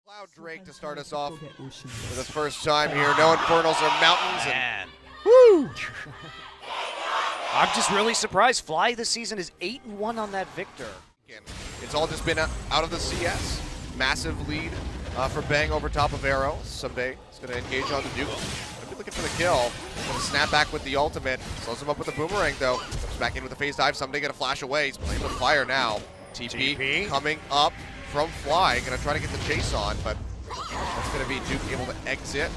Cloud Drake to start us off for the first time here. No Infernals or Mountains. Man. Woo! I'm just really surprised. Fly this season is 8-1 on that victor. It's all just been out of the CS. Massive lead for Bang over top of Arrow. Someday he's going to engage on the Duke. Gonna be looking for the kill. Going to snap back with the ultimate. Slows him up with the boomerang though. Comes back in with the phase dive. Someday going to flash away. He's playing with fire now. TP coming up from Fly. Going to try to get the chase on, but that's going to be Duke able to exit.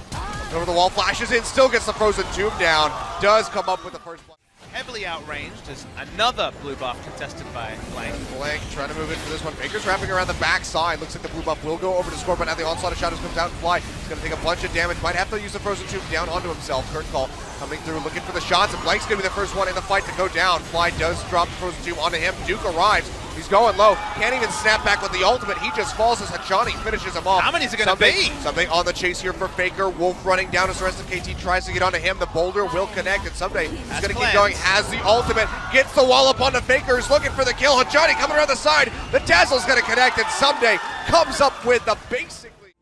Over the wall, flashes in, still gets the frozen tomb down. Does come up with the first blood. Heavily outranged as another blue buff contested by Blank. Blank trying to move in for this one. Baker's wrapping around the backside. Looks like the blue buff will go over to score, but now the onslaught of shadows comes out and Fly. He's going to take a bunch of damage. Might have to use the frozen tomb down onto himself. Curtain call coming through, looking for the shots, and Blank's going to be the first one in the fight to go down. Fly does drop the frozen tomb onto him. Duke arrives. He's going low. Can't even snap back with the ultimate. He just falls as Hachani finishes him off. How many is it going to be? Something on the chase here for Faker. Wolf running down as the rest of KT tries to get onto him. The boulder will connect, and Someday he's going to keep going. Has the ultimate. Gets the wall up onto Faker. He's looking for the kill. Hachani coming around the side. The Dazzle's going to connect, and Someday comes up with the basically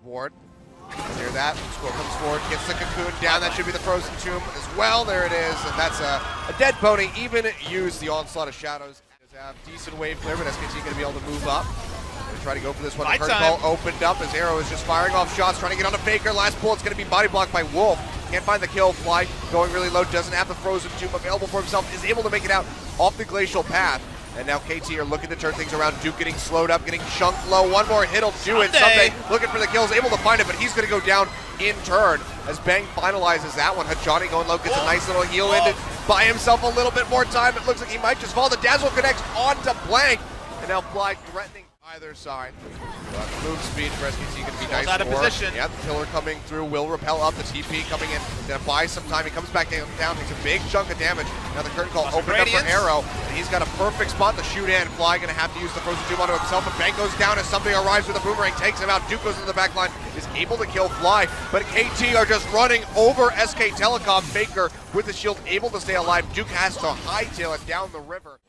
board. Hear that. Score comes forward. Gets the cocoon down. That should be the frozen tomb as well. There it is, and that's a dead pony. Even used the onslaught of shadows. Have decent wave clear, but SKT going to be able to move up. Going to try to go for this one. The curtain call opened up as Arrow is just firing off shots, trying to get onto Faker. Last bullet's going to be body blocked by Wolf. Can't find the kill. Fly going really low, doesn't have the frozen tomb available for himself, is able to make it out off the glacial path. And now KT are looking to turn things around. Duke getting slowed up, getting chunked low. One more hit'll do it. Someday looking for the kills, able to find it, but he's going to go down in turn as Bang finalizes that one. Hachani going low, gets a nice little heal in to buy himself a little bit more time. It looks like he might just fall. The Dazzle connects onto Blank, and now Fly threatening either side. Move speed for SKT going to be nice. Out of position. Yeah, the killer coming through will repel up. The TP coming in, going to buy some time. He comes back down, takes a big chunk of damage. Now the curtain call opened up for Arrow, and he's got a perfect spot to shoot in. Fly going to have to use the frozen tomb onto himself, but Bang goes down as somebody arrives with a boomerang, takes him out. Duke goes into the back line, is able to kill Fly, but KT are just running over SKTelecom. Faker with the shield able to stay alive. Duke has to hightail it down the river.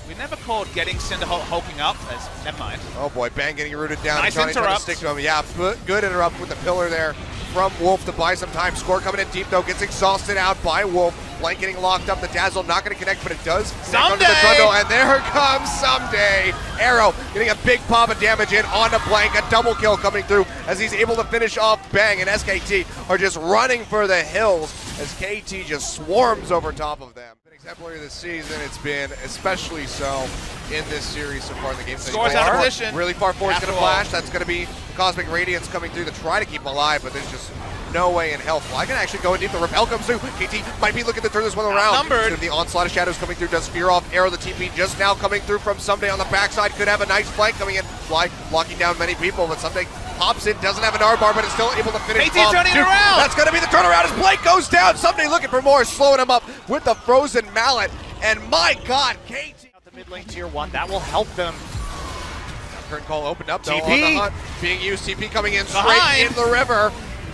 We never called getting Cinder hulking up as, never mind. Oh boy, Bang getting rooted down. Nice Johnny trying to interrupt. stick to him. Yeah, good interrupt with the pillar there from Wolf to buy some time. Score coming in deep though, gets exhausted out by Wolf. Blank getting locked up. The Dazzle not going to connect, but it does. Someday! The trundle, and there comes Someday. Arrow getting a big pop of damage in onto Blank. A double kill coming through as he's able to finish off Bang, and SKT are just running for the hills as KT just swarms over top of them. Been exemplary this season. It's been especially so in this series so far in the game. Scores out of position. Really far forward, it's going to flash. That's going to be the Cosmic Radiance coming through to try to keep him alive, but there's just no way in hell. Fly can actually go in deep. The repel comes through. KT might be looking to turn this one around. The onslaught of shadows coming through does fear off Arrow. The TP just now coming through from Someday on the backside. Could have a nice flank coming in. Fly blocking down many people, but Someday pops in. Doesn't have an R bar, but is still able to finish. KT turning it around. That's going to be the turnaround as Blake goes down. Someday looking for more, slowing him up with the frozen mallet. And my God, KT. The mid lane tier 1, that will help them. Curtain call opened up though. TP On the hunt being used. TP coming in straight in the river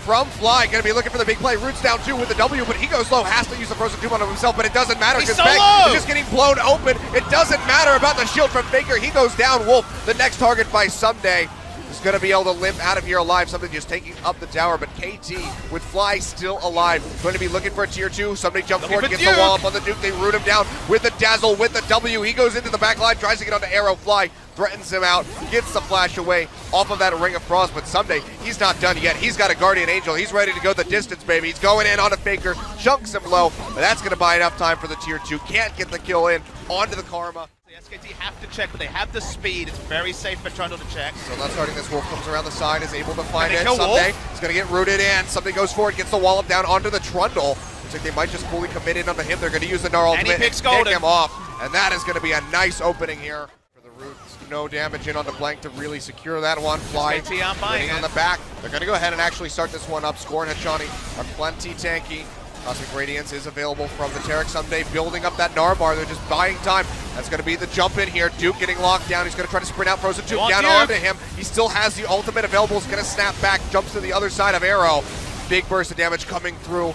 from Fly. Going to be looking for the big play. Roots down 2 with the W, but he goes low. Has to use the frozen tomb on himself, but it doesn't matter because Bang is just getting blown open. It doesn't matter about the shield from Faker. He goes down. Wolf, the next target by Someday, is going to be able to limp out of here alive. Something just taking up the tower, but KT with Fly still alive. Going to be looking for a tier 2. Somebody jumps forward, gets the wall up on the Duke. They root him down with the Dazzle, with the W. He goes into the back line, tries to get onto Arrow. Fly threatens him out, gets the flash away off of that Ring of Frost, but Someday, he's not done yet. He's got a Guardian Angel. He's ready to go the distance, baby. He's going in onto Faker, chunks him low, but that's going to buy enough time for the tier 2. Can't get the kill in onto the Karma. The SKT have to check, but they have the speed. It's very safe for Trundle to check. So not starting this. Wolf comes around the side, is able to find it. Someday he's going to get rooted in. Somebody goes forward, gets the wall up down onto the Trundle. Looks like they might just fully commit in onto him. They're going to use the Gnar ultimate and pick him off. And that is going to be a nice opening here for the Roots. No damage in onto Blank to really secure that one. Fly waiting on the back. They're going to go ahead and actually start this one up. Score and Hachani are plenty tanky. Cosmic Radiance is available from the Thnx. Someday building up that Gnar bar. They're just buying time. That's going to be the jump in here. Duke getting locked down. He's going to try to sprint out. Frozen Duke down onto him. He still has the ultimate available. He's going to snap back. Jumps to the other side of Arrow. Big burst of damage coming through.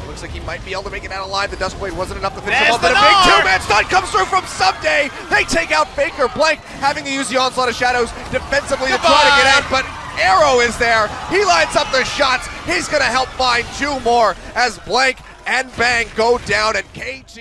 Looks like he might be able to make it out alive. The Duskblade wasn't enough to finish him off, but a big two-man stun comes through from Someday. They take out Faker. Blank having to use the onslaught of shadows defensively to try to get out, but Arrow is there. He lines up the shots. He's going to help find 2 more as Blank and Bang go down, and KT.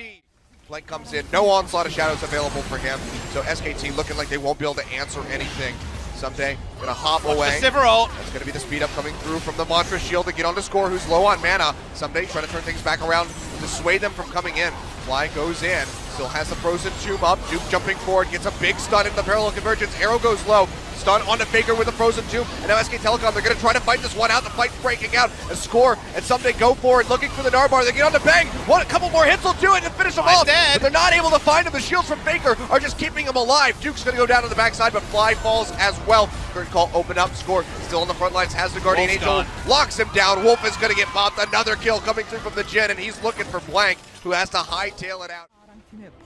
Blank comes in. No Onslaught of Shadows available for him. So SKT looking like they won't be able to answer anything. Someday gonna hop away. The Sivir. That's gonna be the speed up coming through from the Mantra Shield to get on to Score, who's low on mana. Someday trying to turn things back around to dissuade them from coming in. Fly goes in, still has the Frozen Tomb up. Duke jumping forward, gets a big stun in the parallel convergence. Arrow goes low. Stun onto Faker with a Frozen Tomb, and now SKTelecom, they're going to try to fight this one out. The fight's breaking out. A Score, and Someday go forward, looking for the Narbar. They get on to Bang. A couple more hits will do it and finish them off. But they're not able to find him. The shields from Faker are just keeping him alive. Duke's going to go down to the backside, but Fly falls as well. Curtain call, open up. Score still on the front lines, has the Guardian Angel, locks him down. Wolf is going to get popped. Another kill coming through from the Jhin, and he's looking for Blank, who has to hightail it out.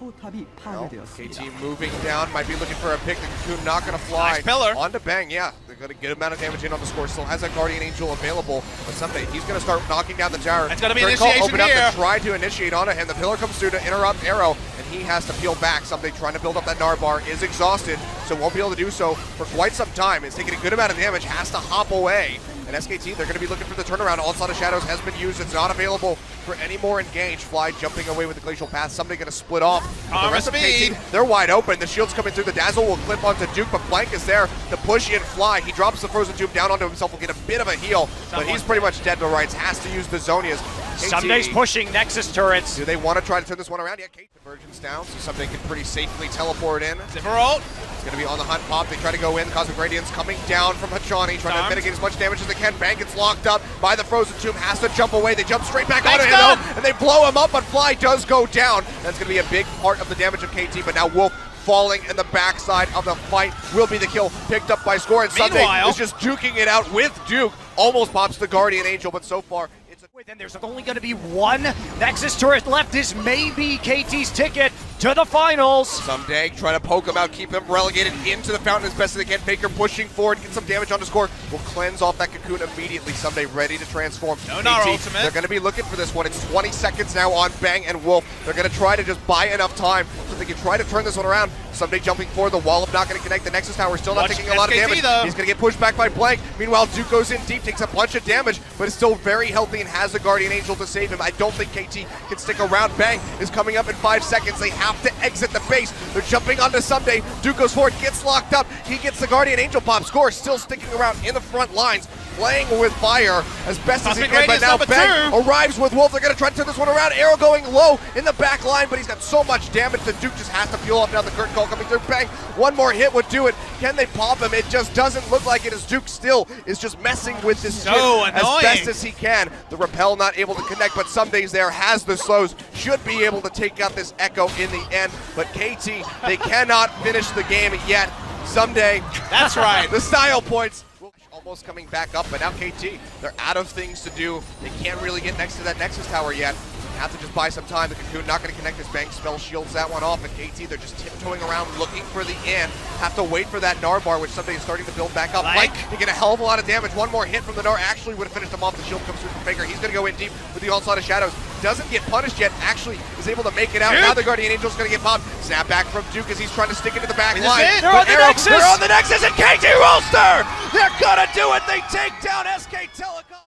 KT moving down, might be looking for a pick. The Cocoon not going to fly. Nice pillar. On to Bang, yeah. They're going to get amount of damage in on the Score. Still has that Guardian Angel available, but someday he's going to start knocking down the tower. It's going to be Third initiation call, open here. up to try to initiate onto him. The pillar comes through to interrupt Arrow, and he has to peel back. Someday trying to build up that Narbar, is exhausted, so won't be able to do so for quite some time. Is taking a good amount of damage, has to hop away. And SKT, they're going to be looking for the turnaround. Onslaught of Shadows has been used. It's not available for any more engage. Fly jumping away with the Glacial Path. Somebody going to split off. The rest of KT, they're wide open. The shield's coming through. The Dazzle will clip onto Duke, but Blank is there to push in Fly. He drops the Frozen Tube down onto himself. Will get a bit of a heal, but he's pretty much dead to rights. Has to use the Zonias. Sunday's pushing Nexus turrets. Do they want to try to turn this one around? Yeah, KT convergence down, so Someday can pretty safely teleport in. Sivir. It's going to be on the hunt pop. They try to go in. Cosmic Radiance coming down from Hachani, trying to mitigate as much damage as they can. Bang gets locked up by the Frozen Tomb, has to jump away. They jump straight back onto him though, and they blow him up, but Fly does go down. That's going to be a big part of the damage of KT, but now Wolf falling in the backside of the fight will be the kill picked up by Score, and Someday is just duking it out with Duke. Almost pops the Guardian Angel, but so far it's a... Then there's only going to be one Nexus turret left. This may be KT's ticket to the finals. Someday try to poke him out, keep him relegated into the fountain as best as they can. Faker pushing forward, get some damage on the Score. Will cleanse off that Cocoon immediately. Someday ready to transform. No, KT, ultimate. they're going to be looking for this one. It's 20 seconds now on Bang and Wolf. They're going to try to just buy enough time so they can try to turn this one around. Someday jumping forward, the wall of not going to connect. The Nexus Tower still not taking a lot of damage. Though. He's going to get pushed back by Blank. Meanwhile, Duke goes in deep, takes a bunch of damage, but is still very healthy and has the Guardian Angel to save him. I don't think KT can stick around. Bang is coming up in 5 seconds. They have to exit the base. They're jumping onto Someday. Duke goes forward, gets locked up. He gets the Guardian Angel pop. Score still sticking around in the front lines, playing with fire as best as he can, but now Bang arrives with Wolf. They're going to try to turn this one around. Arrow going low in the back line, but he's got so much damage that Duke just has to peel off. Now the curtain call coming through. Bang, one more hit would do it. Can they pop him? It just doesn't look like it, as Duke still is just messing with this shit as best as he can. The repel not able to connect, but Someday's there, has the slows, should be able to take out this Echo in the end, but KT, they cannot finish the game yet. Someday, that's right. The style points almost coming back up, but now KT, they're out of things to do. They can't really get next to that Nexus Tower yet. Have to just buy some time. The Cocoon not going to connect. His Bang spell shields that one off, and KT, they're just tiptoeing around looking for the end. Have to wait for that Narbar, which Someday is starting to build back up. Like, they get a hell of a lot of damage. One more hit from the Nar actually would have finished him off. The shield comes through from Faker. He's going to go in deep with the Onslaught of Shadows. Doesn't get punished yet. Actually is able to make it out. Duke. Now the Guardian Angel's going to get popped. Snap back from Duke as he's trying to stick it to the back line. They're on the Nexus! They're on the Nexus, and KT Rolster! They're going to do it! They take down SKTelecom!